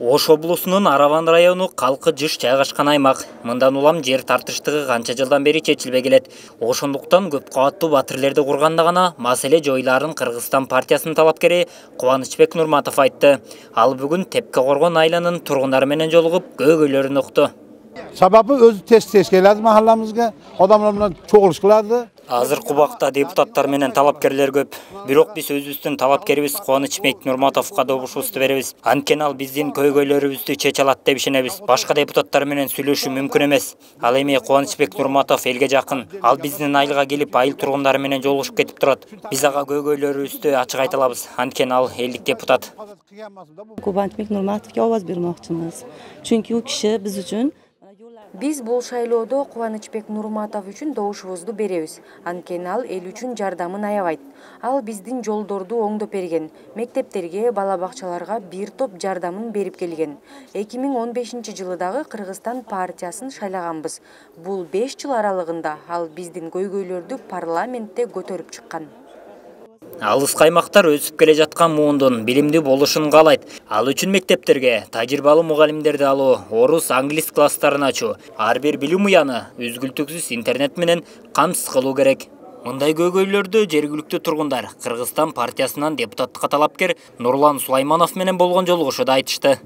Ош облусунун Араван району калкы жыш жайгашкан аймак. Мындан улам жер тартыштыгы канча жылдан бери чечилбей келет. Ошондуктан көп кабаттуу батирлерди курганда гана маселе жойларын Кыргызстан партиясынын талапкери Кубанычбек Нурматов айтты. Ал бүгүн Тепке Коргон айланын тургундары менен жолугуп көйгөйлөрүн укту. Sababi özü tez keladi mahallamızga, odamlar bilan чогулуш кылады. Азыркы убакта депутаттар менен талапкерлер көп. Бирок биз өзүбүздүн талапкерибиз Кубанычбек Нурматовго добушубузду беребиз. Анткени ал биздин көйгөйлөрүбүздү чече алат деп ишенебиз. Башка депутаттар менен сүйлөшүү мүмкүн эмес. Ал эми Кубанычбек Нурматов элге жакын. Ал биздин айылга келип, айыл тургундары менен жолугушуп кетип турат. Биз ага көйгөйлөрүбүздү ачык айта алабыз. Анткени ал элдик депутат. Кубанычбек Нурматовго овоз бермокчумуз. Чүнки у киши биз үчүн Биз бул шайлоодо Кубанычбек Нурматов үчүн добушубузду беребиз. Анткени ал эл үчүн жардамын аябайт. Ал биздин жолдорду оңдоп берген, мектептерге, бала бакчаларга бир топ жардамын берип келген. 2015 дагы Кыргызстан партиясын шайлаганбыз. Бул 5 жыл аралыгында ал биздин көйгөйлөрдү парламентте көтөрүп чыккан. Алыс аймактар өсүп келе жаткан муундун билимдүү болушун каалайт. Ал үчүн мектептерге тажрыйбалуу мугалимдерди алуу, орус, англис класстарын ачуу, ар бир билим уяны үзгүлтүксүз интернет менен камсыз кылуу керек. Мындай көйгөйлөрдү жергиликтүү тургундар Кыргызстан партиясынан депутаттыкка талапкер Нурлан Сулайманов менен болгон жолугушууда айтышты.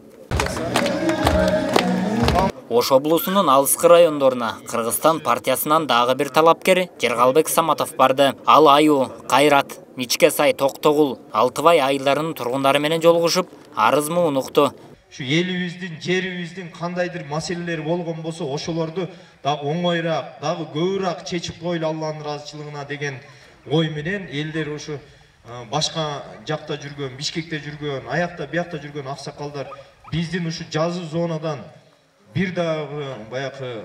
Ош облусунун алыскы райондоруна Кыргызстан партиясынан дагы бир талапкер Жергалбек Саматов барды. Ал Аюу, Кайрат, Мичке Сай, Токтогул, Алтыбай айылдарынын тургундары менен жолугушуп, арыз муун укту. Şu elibиздин, жерибиздин кандайдыр маселелери болгон болсо, ошолорду дагы оңойраак, дагы көбүрөөк чечип койлу Алланын ыраазычылыгына деген ой менен элдер ушу башка жакта жүргөн, Бишкекте жүргөн, аякта биякта жүргөн аксакалдар биздин ушу жазуу зонадан бир дагы баягы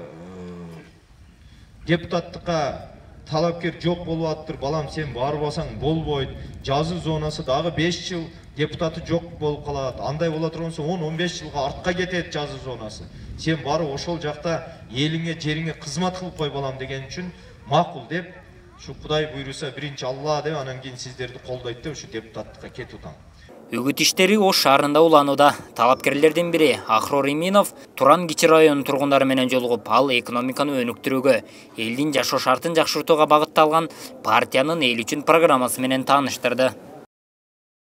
депутаттыкка талапкер жок болуп аттыр, балам сен барбасаң болбойт. Жазуу зонасы дагы 5 жыл депутаты жок болуп калат. Андай боло турганса 10-15 жылга артка кетет жазуу зонасы. Сен барып ошол жакта элиңе, жериңе кызмат кылып кой балам деген үчүн макул деп, ушу Кудай буйруса биринчи Алла деп, анан кийин сиздерди колдойт деп ушу депутаттыкка кетүүдөн. Үгүт иштери Ош шаарында уланууда. Талапкерлердин бири Ахрор Иминов Туран Кичи районунун тургундары менен жолугуп, ал экономиканы өнүктүрүүгө, элдин жашоо шартын жакшыртууга багытталган партиянын эл үчүн программасы менен тааныштырды.